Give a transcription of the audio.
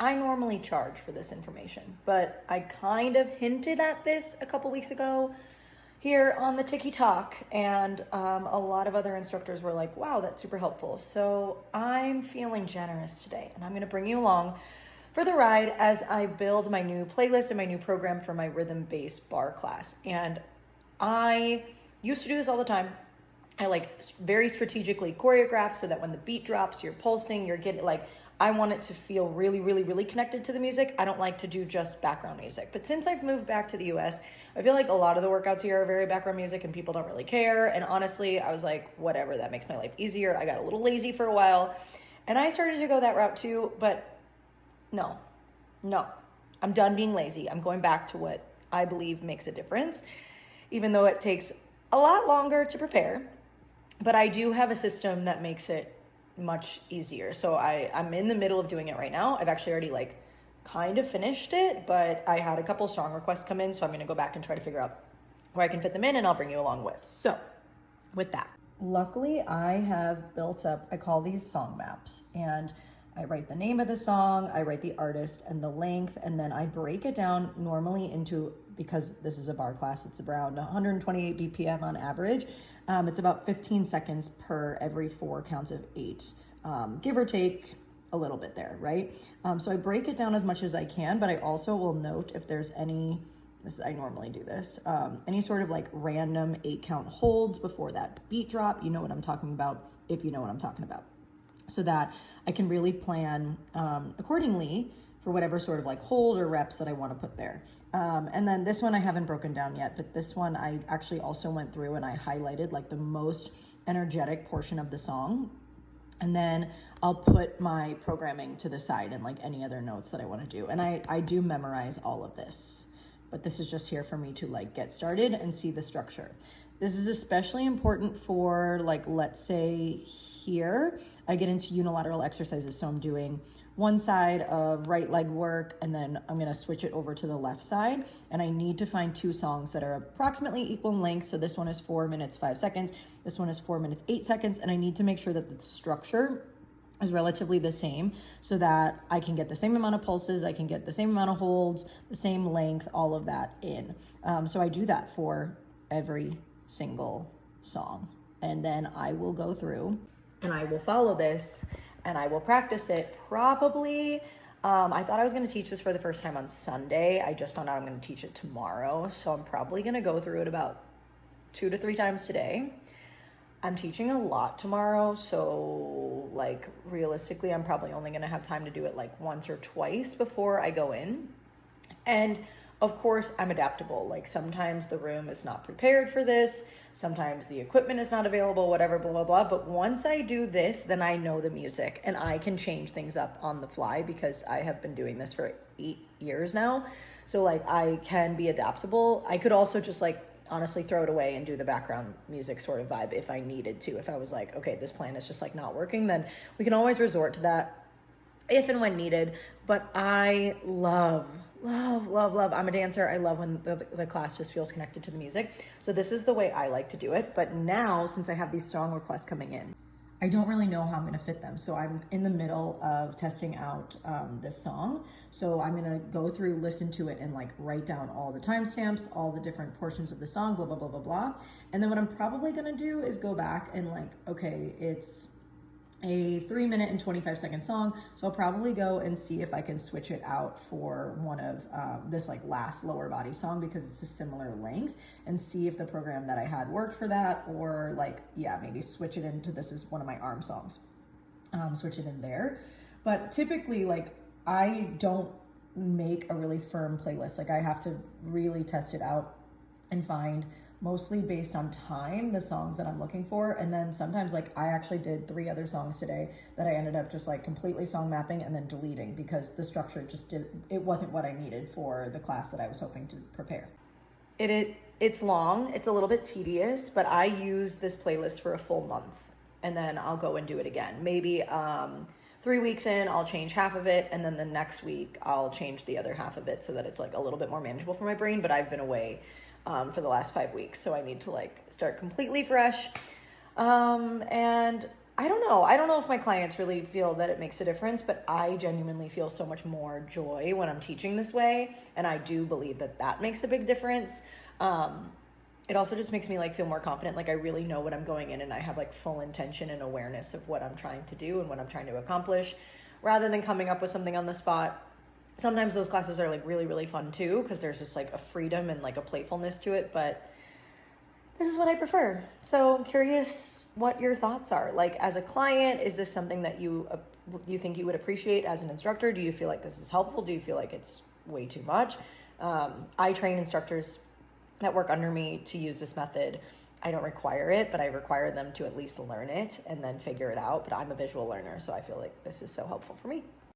I normally charge for this information, but I kind of hinted at this a couple weeks ago here on the Tiki Talk, and a lot of other instructors were like, wow, that's super helpful. So I'm feeling generous today, and I'm going to bring you along for the ride as I build my new playlist and my new program for my rhythm-based bar class. And I used to do this all the time. I like very strategically choreograph so that when the beat drops, you're pulsing, you're getting like, I want it to feel really, really, really connected to the music. I don't like to do just background music. But since I've moved back to the US, I feel like a lot of the workouts here are very background music and people don't really care. And honestly, I was like, whatever, that makes my life easier. I got a little lazy for a while and I started to go that route too. But no, I'm done being lazy. I'm going back to what I believe makes a difference, even though it takes a lot longer to prepare. But I do have a system that makes it much easier. So I'm in the middle of doing it right now. I've actually already like kind of finished it, but I had a couple song requests come in, so I'm going to go back and try to figure out where I can fit them in, and I'll bring you along with. So with that, luckily I have built up, I call these song maps, and I write the name of the song, I write the artist and the length, and then I break it down normally into, because this is a bar class, it's around 128 BPM on average. It's about 15 seconds per every 4 counts of 8, give or take a little bit there, right? So I break it down as much as I can, but I also will note if there's any, I normally do this, any sort of like random 8 count holds before that beat drop. You know what I'm talking about if you know what I'm talking about. So that I can really plan accordingly for whatever sort of like hold or reps that I want to put there. And then this one I haven't broken down yet, but this one I actually also went through and I highlighted like the most energetic portion of the song. And then I'll put my programming to the side and like any other notes that I want to do. And I do memorize all of this, but this is just here for me to like get started and see the structure. This is especially important for like, let's say here, I get into unilateral exercises. So I'm doing one side of right leg work, and then I'm gonna switch it over to the left side. And I need to find 2 songs that are approximately equal in length. So this one is 4 minutes, 5 seconds. This one is 4 minutes, 8 seconds. And I need to make sure that the structure is relatively the same so that I can get the same amount of pulses, I can get the same amount of holds, the same length, all of that in. So I do that for every single song. And then I will go through and I will follow this and I will practice it probably. I thought I was going to teach this for the first time on Sunday. I just found out I'm going to teach it tomorrow. So I'm probably going to go through it about 2 to 3 times today. I'm teaching a lot tomorrow. So like realistically, I'm probably only going to have time to do it like once or twice before I go in. And of course, I'm adaptable. Like sometimes the room is not prepared for this. Sometimes the equipment is not available, whatever, blah, blah, blah. But once I do this, then I know the music and I can change things up on the fly because I have been doing this for 8 years now. So like I can be adaptable. I could also just like honestly throw it away and do the background music sort of vibe if I needed to. If I was like, okay, this plan is just like not working, then we can always resort to that if and when needed. But I love, I'm a dancer. I love when the class just feels connected to the music. So this is the way I like to do it. But now, since I have these song requests coming in, I don't really know how I'm going to fit them. So I'm in the middle of testing out this song. So I'm going to go through, listen to it, and like write down all the timestamps, all the different portions of the song, blah, blah, blah, blah, blah. And then what I'm probably going to do is go back and like, okay, it's a 3 minute and 25 second song. So I'll probably go and see if I can switch it out for one of this like last lower body song because it's a similar length, and see if the program that I had worked for that, or like, yeah, maybe switch it into, this is one of my arm songs, switch it in there. But typically like I don't make a really firm playlist. Like I have to really test it out and find, mostly based on time, the songs that I'm looking for. And then sometimes like I actually did 3 other songs today that I ended up just like completely song mapping and then deleting because the structure just it wasn't what I needed for the class that I was hoping to prepare. It's long, it's a little bit tedious, but I use this playlist for a full month and then I'll go and do it again. Maybe 3 weeks in, I'll change half of it, and then the next week I'll change the other half of it so that it's like a little bit more manageable for my brain. But I've been away for the last 5 weeks, so I need to like start completely fresh. And I don't know. I don't know if my clients really feel that it makes a difference, but I genuinely feel so much more joy when I'm teaching this way. And I do believe that that makes a big difference. It also just makes me like feel more confident. Like I really know what I'm going in and I have like full intention and awareness of what I'm trying to do and what I'm trying to accomplish rather than coming up with something on the spot. Sometimes those classes are like really, really fun too, because there's just like a freedom and like a playfulness to it. But this is what I prefer. So I'm curious what your thoughts are. Like as a client, is this something that you think you would appreciate as an instructor? Do you feel like this is helpful? Do you feel like it's way too much? I train instructors that work under me to use this method. I don't require it, but I require them to at least learn it and then figure it out. But I'm a visual learner, so I feel like this is so helpful for me.